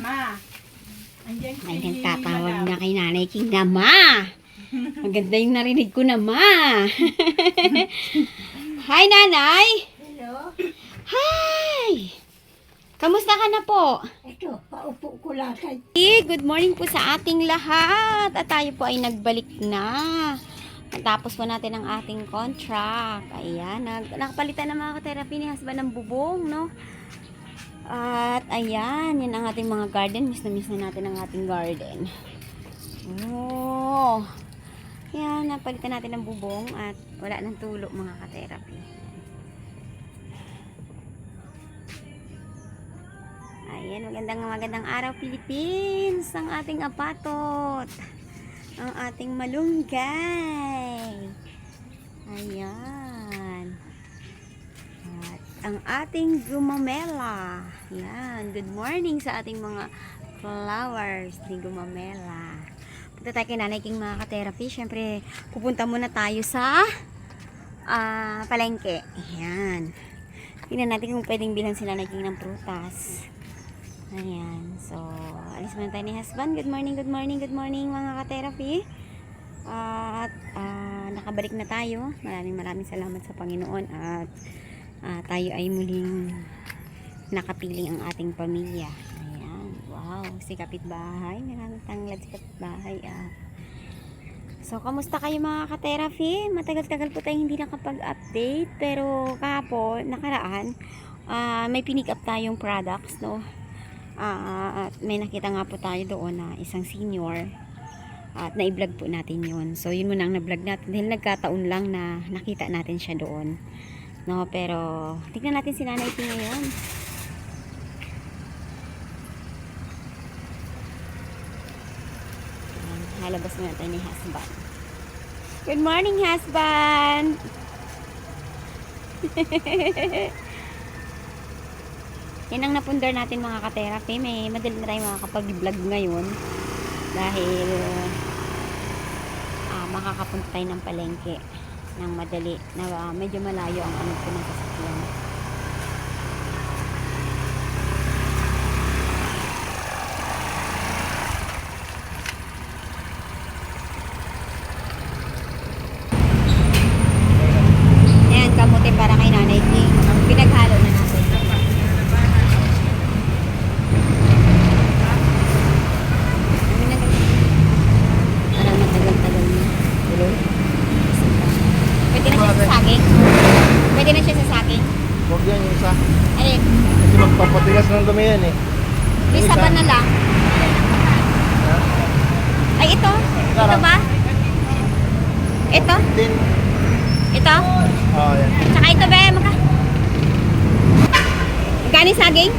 Ma. Andiyan si Ay, nagtatawag Madam. na kay Nanay King na Ma. Maganda yung narinig ko na Ma. Hi, Nanay. Hello? Hi. Kamusta ka na po? Ito, paupo ko lang kay... Good morning po sa ating lahat. At tayo po ay nagbalik na. Natapos po natin ang ating contract. Ayan, nakapalitan ng mga ka-therapy ni husband ng bubong, no? At ayan, yan ang ating mga garden. Miss na natin ang ating garden. Oh. Yan, napalitan natin ng bubong at wala nang tulo mga ka-therapy. Ayan, magandang araw Philippines. Ang ating apatot. Ang ating malunggay. Ayan. At ang ating gumamela. Ayan, good morning sa ating mga flowers ni gumamela. Punta tayo kay Nanay King mga ka-therapy. Siyempre, pupunta muna tayo sa palengke. Ayan. Tingnan natin kung pwedeng bilhan si Nanay King ng prutas. Ayan. So, alis muna tayo ni husband. Good morning mga ka-therapy. At nakabalik na tayo. Maraming salamat sa Panginoon. At tayo ay muling nakapiling ang ating pamilya. Ayan. Wow. Si kapitbahay. Maraming tanglad si kapitbahay. So, kamusta kayo mga ka-therapy? Matagal-tagal po tayong hindi nakapag-update. Pero kahapon, nakaraan, may pinick up tayong products, no? At may nakita nga po tayo doon na isang senior at na-vlog po natin yun. So yun muna ang na-vlog natin dahil nagkataon lang na nakita natin siya doon, no? Pero tignan natin si Nanay King ngayon. Halabas muna tayo ni husband. Good morning husband. Yan ang napundar natin mga ka-therapy. May madali na tayo makakapag-vlog ngayon dahil makakapunta tayo ng palengke ng madali na medyo malayo ang ano ng sasakyan. Ayan, kamote para kay Nanay King. Pinaghalo na natin. Pwede na siya sa saging. Huwag yan yung isa. Alin? Kasi magpapatigas ng dumi yan eh. Isa ba na lang? Ha? Ay, ito? Ito ba? Ito? Din. Ito? Oh, yan. Tsaka ito ba? Magkano yung saging?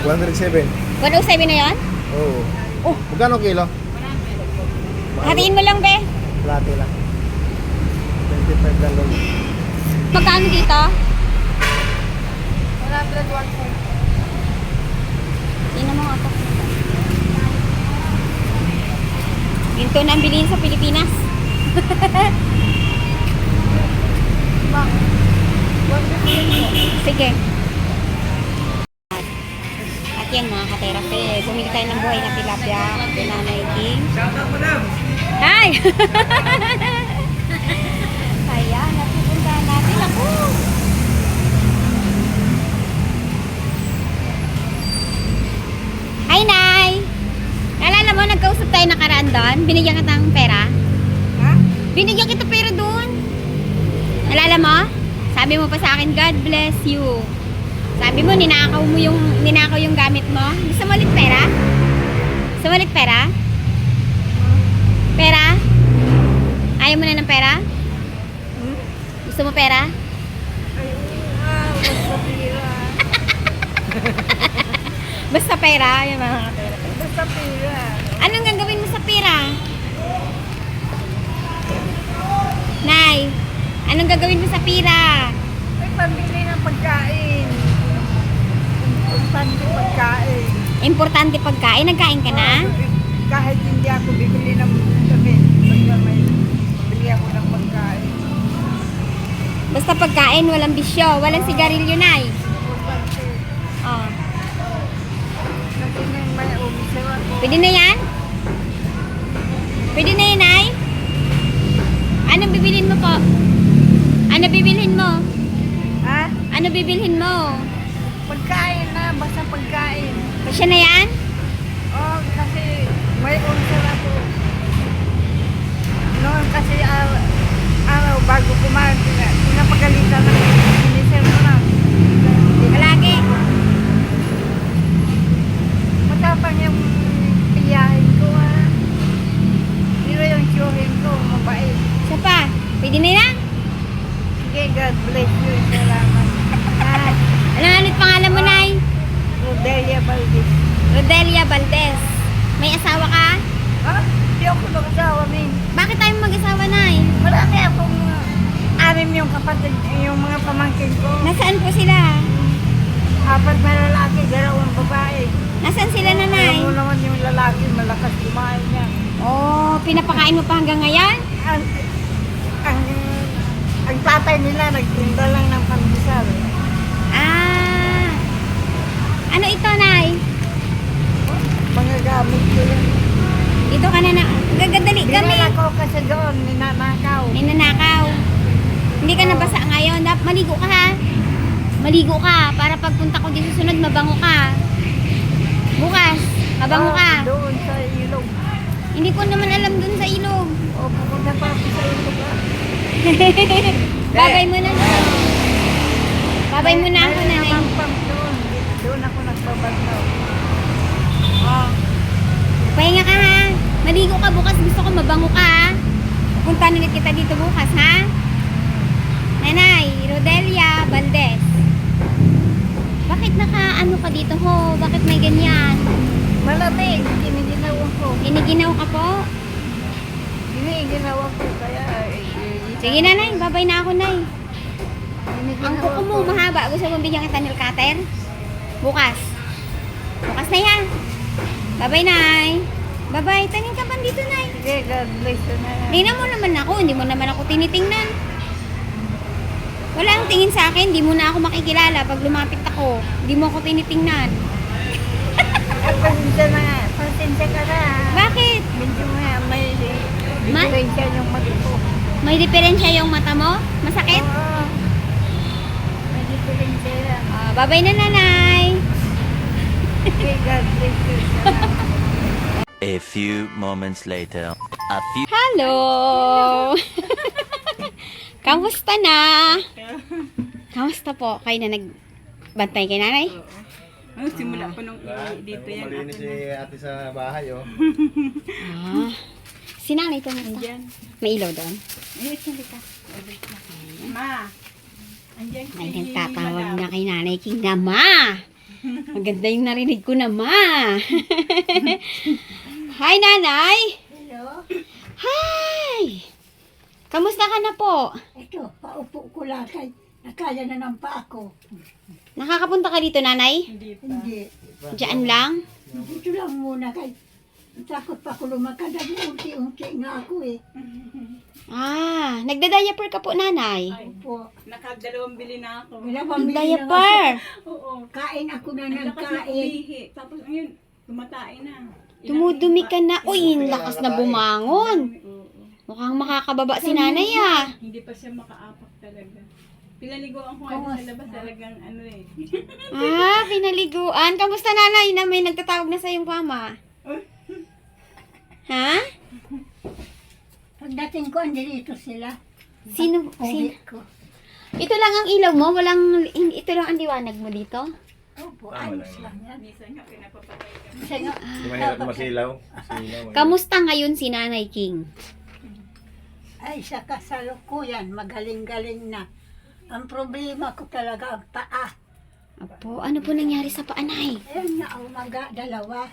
107. 107 na yun? Oo. Oh. Magkano kilo? Hatiin mo lang, be. Plate lang. 25 lang lang. Magkano dito? 101. Tingnan mo nga ito. Ginto na ang bilihin sa Pilipinas. Sige. At yan mga ka-therapy. Bumili tayo ng buhay na tilapia. Kay Nanay King. Shout out, madam! Hi! Ayan, napupuntahan natin ako. Hi, Nay! Naalala mo, nagkausap tayo nakaraan doon? Binigyan kita ng pera? Ha? Binigyan kita pera doon. Naalala mo? Sabi mo pa sa akin, God bless you. Sabi mo, ninakaw yung gamit mo. Gusto mo ulit pera? Gusto mo ulit pera? Pera? Ayaw mo na ng pera? Gusto mo pera? Basta pira. Basta pera, yung mga ka-therapy. Basta pira. Anong gagawin mo sa pera? Nay, anong gagawin mo sa pera? May pambili ng pagkain. Importante pagkain. Importante pagkain. Nagkain ka na? Kahit hindi ako bibili ng damit. Basta may bili ako ng pagkain. Basta pagkain, walang bisyo. Walang sigarilyo, Nay. Importante. Oh. Kasi may Pwede na yan? Pwede na yan, Nay? Ano bibilhin mo po? Ano bibilhin mo? Ha? Ano bibilhin mo? Pagkain na, basta pagkain. Kasya na yan? Oh, kasi may ulcer ako. Noon kasi araw bago kumain, pinapagalitan ng sinisir mo na. Palagi. Matapang yung piyahin ko Pero yung tiyuhin ko, mabait. Isa pa. Pwede na yan? Sige, God bless you. Salamat. Ano ulit pangalan mo, Nay? Rodelia Valdez. Rodelia Valdez. May asawa ka? Ha? Di ako nag-asawa, Min. Bakit tayo mag-asawa, Nay? Marami akong anim yung kapatid, yung mga pamangkin ko. Nasaan po sila? 4 na lalaki, 2 babae. Nasaan sila, Nanay? Alam mo naman yung lalaki, malakas kumain niya. Oh, pinapakain mo pa hanggang ngayon? Ang, ang, ang tatay nila, nagtinda lang ng pandesal. Ah. Ano ito, Nay? Mga gamit ko yun. Dito ka na na. Gagadali kami. Dinala ko kasi doon, ninanakaw. Ninanakaw. Hindi ka nabasa ngayon. Maligo ka, ha? Maligo ka para pagpunta ko dito susunod, mabango ka. Bukas, mabango ka. Doon sa ilog. Hindi ko naman alam dun sa ilog. O, pupunta pa ako sa ilog. Babay mo na. Babay mo na ako, Nanay. Doon. Doon ako nagbabantaw. Oh. Pahinga ka, ha? Maligo ka bukas. Gusto ko mabango ka, ha? Punta ulit kita dito bukas, ha? Nanay, Rodelia Valdez. Bakit naka-ano ka dito, ho? Bakit may ganyan? Malamig, giniginawa ko. Giniginaw ka po? Giniginawa ko, kaya... Sige, Nanay. Babay na ako, Nay. Ang kuko mo, ko. mahaba. Gusto mong bigyan kita nail cutter? Bukas. Bukas na yan. Babay, Nay. Babay. Tanin ka pa dito, Nay. Sige, God bless you na. Tingnan mo naman ako. Hindi mo naman ako tinitingnan. Wala ang tingin sa akin. Hindi mo na ako makikilala pag lumapit ako. Hindi mo ako tinitingnan. Pasensya na nga. Pasensya ka na. Bakit? Medyo may diferensya yung mata ko. May diferensya yung mata mo? Masakit? Oo. May diferensya yan. Babay na, Nanay. Sige, God bless you. A few moments later. A few Hello! Kamusta na? Kamusta po? Kayo na nagbantay kay Nanay? Simula pa nung dito yan. Malinis si ate sa bahay, oh. Si Nanay kamusta? May ilaw doon? Ma, andyan Ay, nagtatawag na kay Nanay King na, Ma! Maganda yung narinig ko na, Ma! Hi, Nanay! hello. Hi! Kamusta ka na po? Ito, paupo ko lang kay nakaya na ng paa ko. Nakakapunta ka dito, Nanay? Hindi. Diyan lang? Dito lang muna kay takot pa ako lumakad. Unti-unti nga ako eh. Nagda-diaper ka po, Nanay? Opo. Nakadalawang bili na ako. Diaper! Oo. Kain ako na Ang ng lakas na kain. umihi. Tapos ngayon, tumatay na. Dumudumi ka na. Uy, yung lakas na bumangon. Oo. Mukhang makakababa si Nanay, ah. Hindi pa siya makaapak talaga. Pinaliguan ko nga sa labas talagang ano eh. Pinaliguan. Kamusta, Nanay, na may nagtatawag na sa iyong mama? Ha? Pagdating ko, andito sila. Sino? Uwi ko. Ito lang ang ilaw mo? Ito lang ang liwanag mo dito? Opo, ayos lang yan. Minsan nga pinapapatay ka. Kasi nga, Hindi mahirap masilaw. Silaw, eh. Kamusta ngayon si Nanay King? ay sa kasalukuyan, magaling-galing na. Ang problema ko talaga ang paa. Apo, ano po nangyari sa paanay? Ayan na, umaga, dalawa.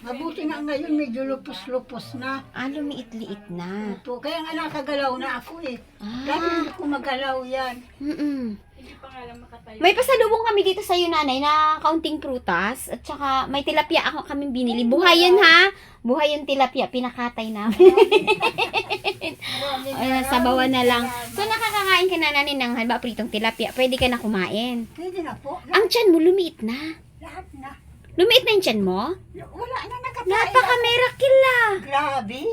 Mabuti nga ngayon, medyo lupos-lupos na. Lumiit-liit na. Opo, kaya nga nakagalaw na ako eh. Ah. Dati hindi ko magalaw yan. Hindi pa nga lang makatayo. May pasalubong kami dito sa iyo, Nanay, na kaunting prutas. At saka may tilapia ako kaming binili. Buhay yun, ha? Buhay yung tilapia. Pinakatay namin. Sabawan na lang. So, nakakakain ka na, Nanay, ng halba pritong tilapia. Pwede ka na kumain. Pwede na po. Ang tiyan mo, lumiit na. Lahat na. Lumiit na yung tiyan mo? Wala na, Napaka-miracle ah. Grabe.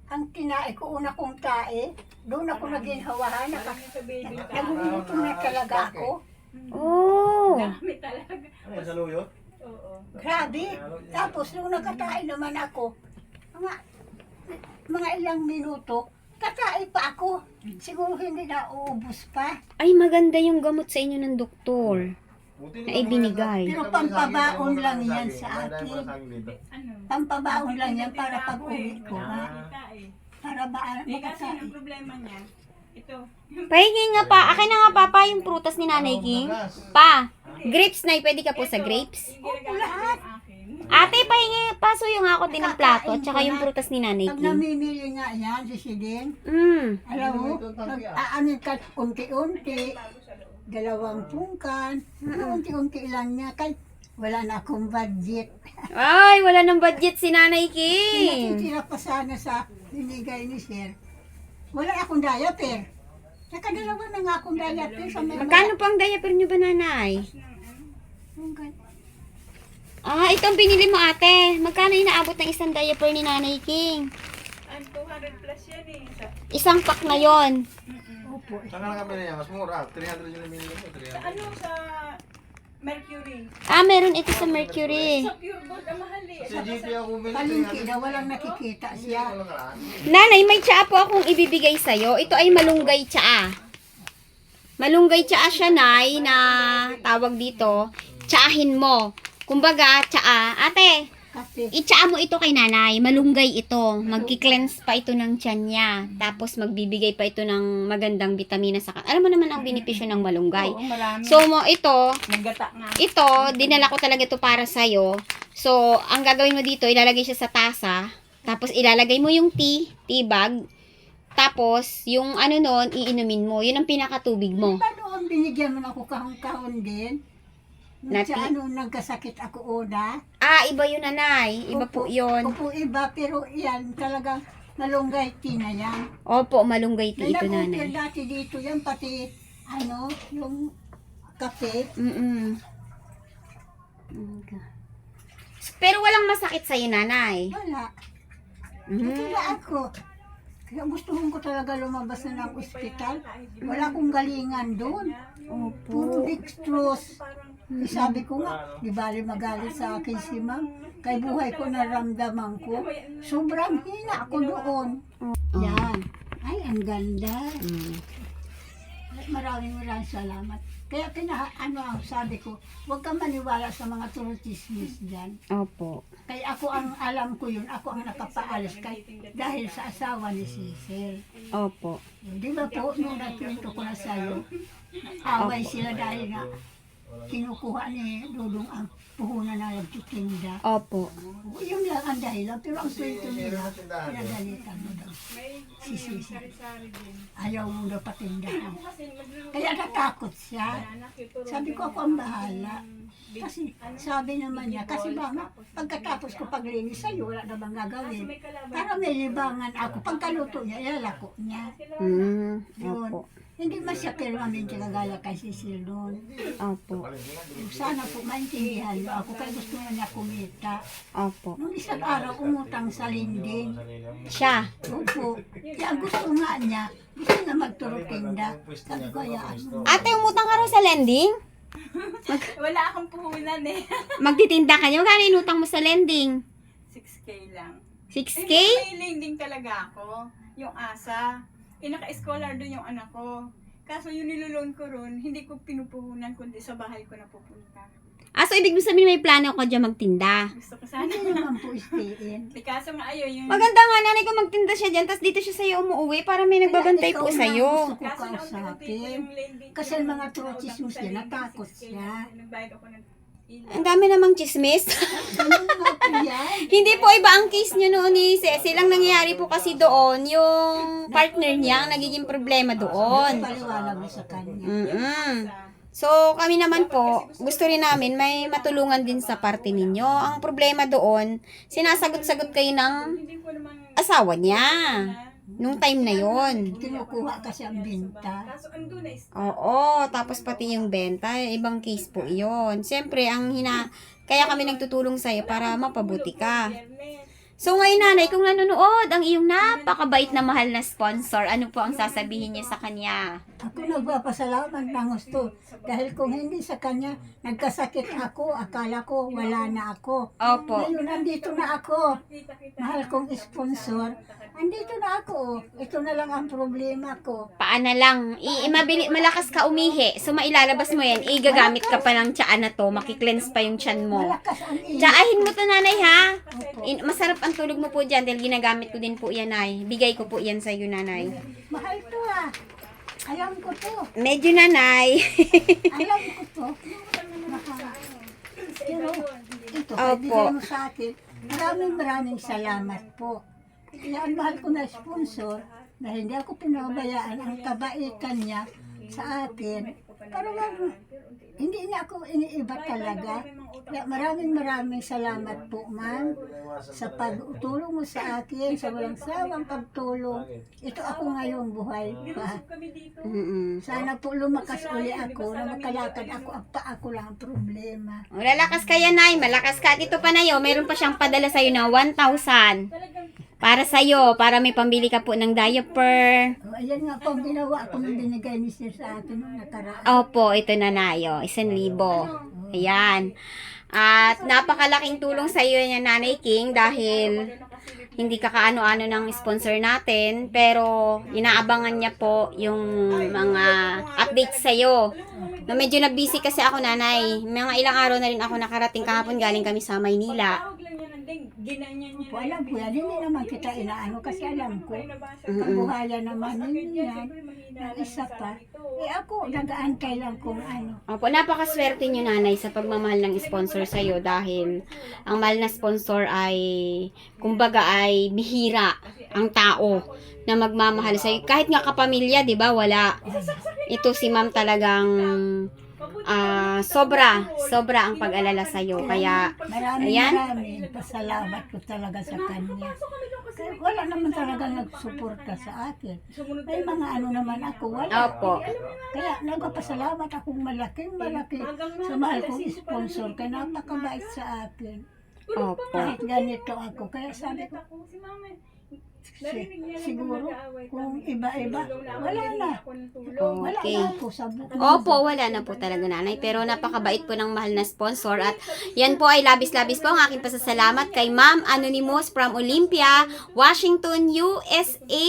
Ang kinain ko, una kong tae. Doon ako naginhawahan. Nagugutom na talaga ako. Oh. Dami talaga. Ano yan, saluyot? Oo. Grabe. Tapos nung nagkatae naman ako, mga ilang minuto, katae pa ako. Siguro hindi na uubos pa. Ay, maganda yung gamot sa inyo ng doktor. Buti Na ibinigay. Pero pampabaon lang yan sa akin. Ano? Pampabaon lang yan para pag uwi ko. Ha? Nakakita eh. Para ba Eh kasi makatae. ang problema niya, ito. Pahingi nga pa. Akin na nga papa yung prutas ni Nanay King. Pa, grapes na. Pwede ka po sa grapes? Yung ginagamit yung akin. Ate, pahingi. Pasuyo nga ako din ng plato. At saka yung prutas ni Nanay Pag King. namimili nga yan, sisidin, alam mo, nag-aanin ka unti-unti, 2 pungkan, unti-unti lang niya, kay wala na akong budget. Ay, wala ng budget si Nanay King. Natitira pa sana sa binigay ni Sir. Wala akong diaper. Nakadalawa na nga akong diaper sa may Magkano po ang diaper nyo ba, Nanay? pungkan. Ah, itong binili mo, ate. Magkano inaabot ng isang diaper ni Nanay King? Ang 200 plus yan eh. Isang pack na yon. Opo. Saan ka nakabili niya? Mas mura. 300 yung namili ko. Sa ano sa Mercury. Ah, meron ito sa Mercury. Sa Pure Gold ang mahal eh. Sa GP ako bumili. Palingki na walang nakikita siya. Nanay, may tsaa po akong ibibigay sa'yo. Ito ay malunggay tsaa. Malunggay tsaa siya, Nay, na tawag dito. Tsaahin mo. Kumbaga, tsaa. Ate, Kasi itsaa mo ito kay Nanay. Malunggay ito. Magki-cleanse pa ito ng tiyan niya. Tapos magbibigay pa ito ng magandang vitamina sa alam mo naman ang benepisyo ng malunggay. Oo, marami. So, ito, Nagata nga. ito, dinala ko talaga ito para sa'yo. So, ang gagawin mo dito, ilalagay siya sa tasa. Tapos, ilalagay mo yung tea bag. Tapos, yung ano nun, iinumin mo. Yun ang pinakatubig mo. paano ang binigyan mo na ako kahon-kahon din? Nati- Sa ano, nagkasakit ako una. Ah, iba yun, Nanay. Iba po yun. Opo, iba, pero yan, talagang malunggay tina yan. Opo, malunggay tea ito, Nag-upir Nanay. dati dito yan, pati, ano, yung kape. Pero walang masakit sa'yo, Nanay. Wala. Mhm. Natula ako. Kaya gustuhin ko talaga lumabas na ng ospital. Wala akong galingan doon. Puro dextrose. Sabi ko nga, di bali magalit sa akin si ma'am. Kay buhay ko naramdaman ko. Sobrang hina ako doon. Yan. Ay, ang ganda. Maraming salamat. Kaya sabi ko, huwag kang maniwala sa mga turutismis dyan. Opo. Kaya ako ang alam ko yun, ako ang nakapaalis dahil sa asawa ni Cecil. Opo. Di ba po, nung nagkwento ko na sa'yo, away sila dahil nga kinukuha ni Dudong ang puhunan na nagtitinda. Opo. Yun lang ang dahilan, pero ang kwento nila, pinagalitan mo daw. Si Cecil. Ayaw mo daw patindahan. Kaya natakot siya. Sabi ko ako ang bahala. Kasi sabi naman niya, kasi ba pagkatapos ko paglinis sa'yo, wala na bang gagawin? Para may libangan ako. Pagkaluto niya, ilalako niya. Yun. Opo. Hindi man siya permanent kagaya kay Cecil noon. Opo. Sana po maintindihan niyo ako, kaya gusto na niya kumita. Opo. Nung isang araw, umutang sa linding. Siya. Opo. Kaya ang gusto nga niya, gusto niya magturutinda. Sabi ko, hayaan mo. Ate, umutang ka raw sa lending? Wala akong puhunan eh. Magtitinda ka niya. Magkano inutang mo sa lending? 6K lang. 6K? May lending talaga ako. Yung asa. Naka-scholar doon yung anak ko. Kaso yung niloloan ko ron, hindi ko pinupuhunan kundi sa bahay ko na pupunta. Ah, so ibig mo sabihin may plano ka dyan magtinda? Gusto ko sana. Hindi naman po stay-in. Kaso nga ayaw yung... Maganda nga, nanay ko magtinda siya dyan, tapos dito siya sa'yo umuwi para may nagbabantay po Kaya ikaw sa'yo. lang gusto ko Kaso naunti-unti ko kausapin. yung lending. Kasi yung mga utang trotismus sa niya, lending, natakot 6K siya. lang. Nagbayad ako ng Ang dami namang chismis. Ganun nga po yan. Hindi po iba ang case nyo noon ni Cecil. Ang nangyayari po kasi doon, yung partner niya ang nagiging problema doon. Paliwanag mo sa kanya. So, kami naman po, gusto rin namin may matulungan din sa parte ninyo. Ang problema doon, sinasagot-sagot kayo ng hindi ko naman asawa niya. Nung time na yon. Kinukuha kasi ang binta. Kaso andun na is Oo, tapos pati yung benta, ibang case po yon. Siyempre, kaya kami nagtutulong sa'yo para mapabuti ka. So ngayon nanay, kung nanonood ang iyong napakabait na mahal na sponsor, ano po ang sasabihin niyo sa kanya? Ako nagpapasalamat ng gusto. Dahil kung hindi sa kanya, nagkasakit ako, akala ko wala na ako. Opo. Ngayon, nandito na ako. Mahal kong sponsor. Andito na ako. Ito na lang ang problema ko. Paana lang, malakas ka umihi. So mailalabas mo yan, igagamit ka pa ng tiyaan na to, makikleanse pa yung tiyan mo. Malakas ang ihi. Tiyaahin mo to nanay ha. Opo. Masarap ang tulog mo po dyan dahil ginagamit ko din po yan ay. Bigay ko po yan sa iyo nanay. Mahal to ah. Alam ko to. Medyo nanay. Alam ko to. Pero ito, Opo. bigay mo sa akin. Maraming salamat po. Kaya ang mahal ko na sponsor na hindi ako pinabayaan ang kabaitan niya sa akin. Pero hindi niya ako iniiba talaga. Kaya maraming salamat po, ma'am, sa pagtulong mo sa akin, sa walang sawang pagtulong. Ito ako ngayong buhay pa. Sana po lumakas uli ako, na makalakad ako, ang paa ko lang ang problema. Lalakas ka yan ay, malakas ka. Dito pa na yun, mayroon pa siyang padala sa'yo na 1,000. Para sa'yo, para may pambili ka po ng diaper. O, ayan nga po, ang ginawa ko nung binigay ni Sir sa akin nung nakaraan. Opo, ito na nayo, 1,000. Ayan. At napakalaking tulong sa iyo niya, Nanay King, dahil hindi ka kaano-ano ng sponsor natin, pero inaabangan niya po yung mga updates sa iyo. No, medyo na busy kasi ako, Nanay. Mga ilang araw na rin ako nakarating kahapon, galing kami sa Maynila. tawag lang yan ang ding, ginanyan niya. Po, alam ko yan, hindi naman kita inaano kasi alam ko, kabuhayan naman yun yan. Ang isa pa, ako, nag-aantay lang kung ano. Opo, napakaswerte niyo, Nanay, sa pagmamahal ng sponsor sa iyo dahil ang mahal na sponsor ay, kumbaga ay bihira ang tao na magmamahal sa iyo. Kahit nga kapamilya, 'di ba? Wala. Ito si Ma'am talagang sobra ang pag-alala sa iyo. Kaya Maraming pasalamat ko talaga sa kanya. Kaya wala naman talaga nagsuporta sa akin. May mga ano naman ako, wala. opo. Kaya nagpapasalamat akong malaki sa mahal kong sponsor. Kaya napakabait sa akin. Opo. Kahit ganito ako. Kaya sabi ko, Si mama, siguro kung iba-iba, wala na. Wala Okay. na ako sa buong. Opo, wala na po talaga, Nanay. Pero napakabait po ng mahal na sponsor. At yan po ay labis-labis po ang aking pasasalamat kay Ma'am Anonymous from Olympia, Washington, USA.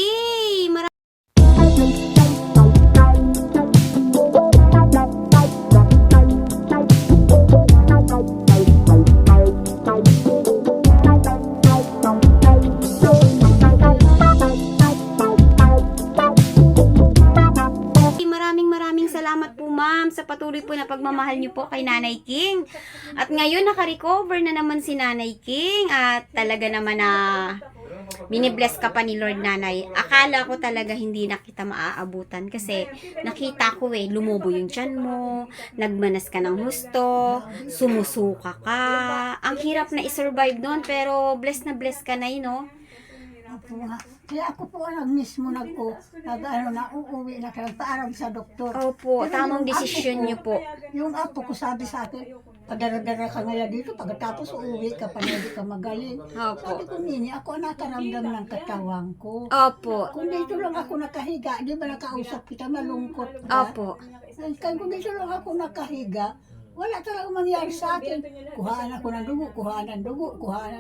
Maraming salamat po, Ma'am, sa patuloy po na pagmamahal niyo po kay Nanay King. At ngayon naka-recover na naman si Nanay King at talaga naman na binibless ka pa ni Lord, Nanay. Akala ko talaga hindi na kita maaabutan kasi nakita ko lumubo yung tiyan mo, nagmanas ka ng husto, sumusuka ka. Ang hirap na i-survive doon pero bless na bless ka na no? Opo nga. Kaya ako po ang mismo uuwi na kaya paaram sa doktor. Opo, Pero tamang yung desisyon apo ko- niyo po. Yung apo ko sabi sa akin, padara-dara ka ngayon dito, pagkatapos uuwi ka pa na hindi ka magaling. Opo. Sabi ko, Nini, ako nakaramdam ng katawang ko. Opo. Kung dito lang ako nakahiga, di ba nakausap kita, malungkot ka? Opo. Kaya kung dito lang ako nakahiga, wala talagang mangyari sa akin. Kuhaan ako ng dugo, kuhaan ng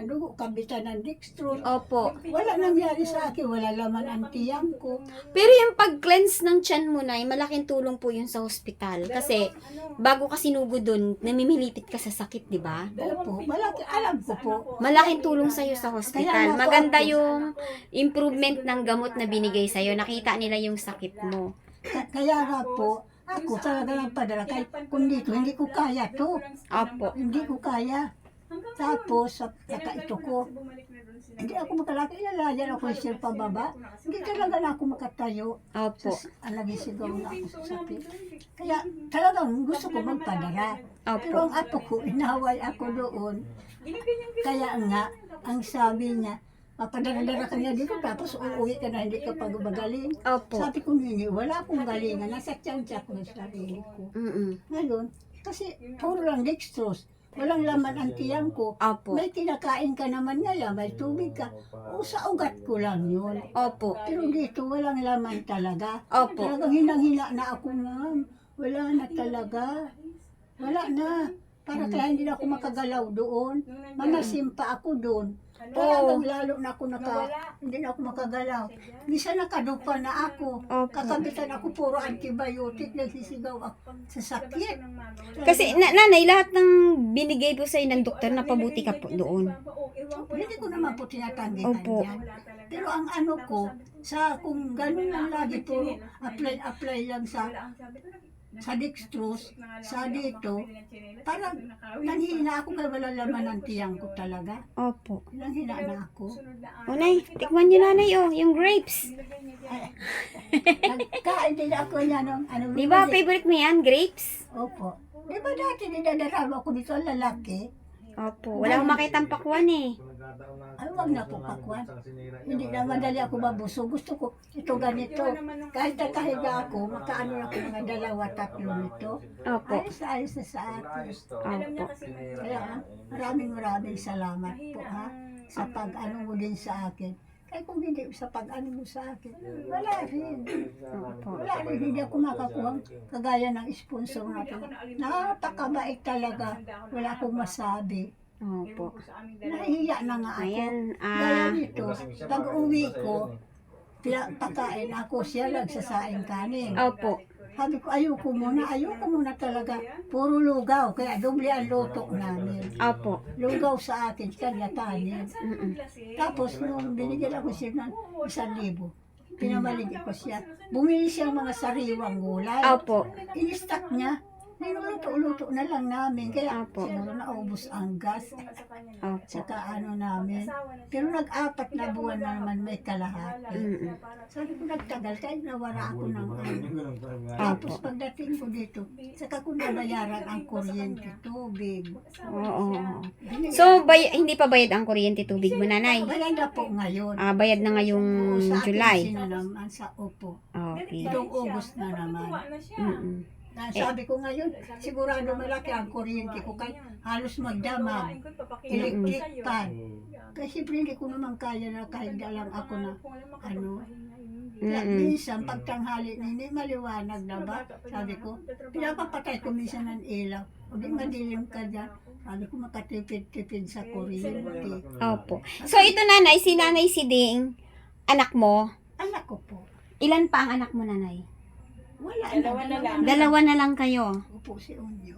dugo, kabitan ng dextrose. Opo. Wala nangyari sa akin, wala laman ang tiyang ko. Pero yung pag-cleanse ng tiyan mo, Nay, malaking tulong po yun sa hospital. Kasi, bago ka sinugo dun, namimilipit ka sa sakit, di ba? Opo, malaki, alam ko po. Malaking tulong sa'yo sa hospital. Kaya nga po Maganda ako- yung improvement ng gamot na binigay sa'yo. Nakita nila yung sakit mo. Kaya nga po, ako talaga ng padala. Kahit kung dito, hindi ko kaya to. Opo. Hindi ko kaya. Tapos, saka ito ko. Hindi ako makalaki. Ilalayan ako yung pababa. Hindi talaga na ako makatayo. Opo. Alagisigaw na ako sa sakit. Kaya talagang gusto ko magpadala. Pero Opo. ang apo ko, inaway ako doon. Kaya nga, ang sabi niya, Papadala-dala ka niya dito, tapos uuwi ka na, hindi ka pa magaling. Opo. Sabi ko nini, wala akong galingan, nasa tiyan-tiyan ko yung sarili ko. Ngayon, kasi puro lang dextrose, walang laman ang tiyan ko. Opo. May kinakain ka naman ngayon, may tubig ka. O sa ugat ko lang yun. Opo. Pero dito, walang laman talaga. Opo. Talagang hinang-hina na ako, ma'am. Wala na talaga. Wala na. Para kaya hindi na ako makagalaw doon. Manasim pa ako doon. Talagang lalo na ako hindi na ako makagalaw. Minsan nakadupa na ako. Kakabitan ako puro antibiotic. Nagsisigaw ako sa sakit. Kasi nanay, lahat ng binigay po sa'yo ng doktor, napabuti ka po doon. Hindi ko naman po tinatanggihan Opo. yan. Pero ang ano ko, kung ganun lang lagi puro apply lang sa dextrose, sa dito, parang nanghina ako kaya wala laman ng tiyang ko talaga. Opo. Nanghina na ako. O nay, tikman niyo nanay yung grapes. Nagkain din ako niya ng ano. Di ba favorite mo yan, grapes? Opo. Di ba dati nidadarawa ko dito ang lalaki? Opo. Wala akong makitang pakwan eh. Ay, wag na po pakwan. Hindi na madali ako mabuso. Gusto ko ito ganito. Kahit nakahiga ako, makaano na ako mga 2-3 nito. Opo. Ayos na sa akin. Opo. Kaya maraming salamat po ha sa pag-ano mo din sa akin. Kaya kung hindi sa pag-ano mo sa akin, wala rin. Wala rin, hindi ako makakuha kagaya ng sponsor natin. Napakabait talaga. Wala akong masabi. Opo. Nahihiya na nga ako. Ayan, Gaya nito, pag uwi ko, pakain ako, siya lang sasaing kanin. Opo. Sabi ko, ayoko muna talaga. Puro lugaw, kaya doble ang luto namin. Opo. Lugaw sa akin, kanya kanin. Tapos nung binigyan ako siya ng 1,000, pinamaligyan ko siya. Bumili siya ng mga sariwang gulay. Opo. In-stock niya. Niluluto-luto na lang namin. Kaya Opo. siguro naubos ang gas. Opo. Saka ano namin. Pero nag-4 na buwan na naman may kalahati. Sabi ko nagtagal kahit nawala ako ng ano. Tapos pagdating ko dito, saka ko nabayaran ang kuryente, tubig. Oo. So, hindi pa bayad ang kuryente tubig mo, nanay? Bayad na po ngayon. Bayad na ngayong Sa akin, July. sino naman sa Opo. Okay. Itong August na naman. Sabi ko ngayon, sigurado malaki ang kuryente ko kahit halos magdamag. Electric pan. Kasi siyempre hindi ko naman kaya na kahit dalang ako na ano. Kaya minsan pagtanghali na hindi maliwanag na ba, sabi ko, pinapapatay ko minsan ng ilaw. O di madilim ka dyan. Sabi ko makatipid-tipid sa kuryente. Opo. So, ito nanay, si Nanay Siding, anak mo. Anak ko po. Ilan pa ang anak mo, nanay? Wala Dalawa na lang kayo. Opo si Onyo.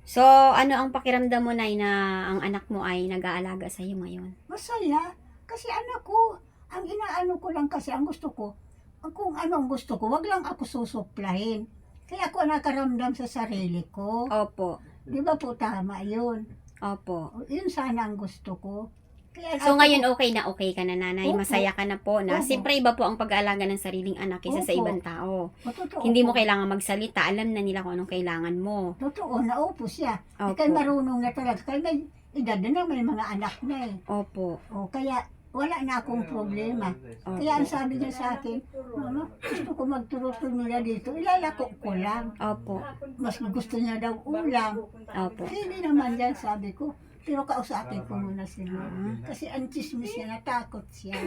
So, ano ang pakiramdam mo, nay, na ang anak mo ay nag-aalaga sa iyo ngayon? Masaya. Kasi anak ko, ang inaano ko lang kasi, ang gusto ko, kung ano ang gusto ko, wag lang ako susuplahin. Kaya ako nakaramdam sa sarili ko. Opo. Di ba po tama yun? Opo. Yun sana ang gusto ko. Kaya So, ako- ngayon okay ka na, nanay? Opo. Masaya ka na po na Opo. siyempre iba po ang pag-aalaga ng sariling anak kaysa sa Opo. ibang tao. Totoo Hindi mo po. kailangan magsalita. Alam na nila kung anong kailangan mo. Totoo, naupo siya. Opo. Kaya marunong na talaga. Kaya may edad na may mga anak na eh. Opo. O, kaya wala na akong problema. Kaya ang sabi niya sa akin, Mama, gusto ko magturo-turo nila dito. Ilalako ko lang. Opo. Mas gusto niya daw ulam. Opo. Hindi naman yan, sabi ko. Pero kausapin ko muna sila. Kasi ang chismis niya, natakot siya.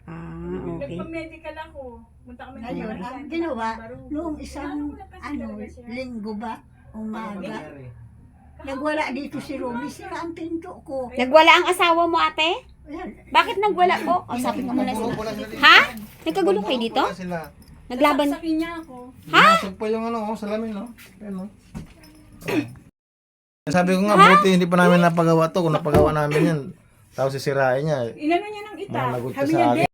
Okay. Nagpa-medical ako. Punta kami Ngayon, ang ginawa, noong isang linggo ba, umaga, nagwala dito si Romy, sira ang pinto ko. Nagwala ang asawa mo, ate? Ayan, Bakit nagwala po? O, sabi mo muna sila. Ha? Nagkagulo kayo dito? Sila. Naglaban? Sa kanya ako. Binasag pa yung salamin, no? Ayan, no? Sabi ko nga, buti hindi pa namin napagawa to. Kung napagawa namin yan, tapos sisirain niya. Inano niya ng itak. Managot ka Sabi sa niya, akin.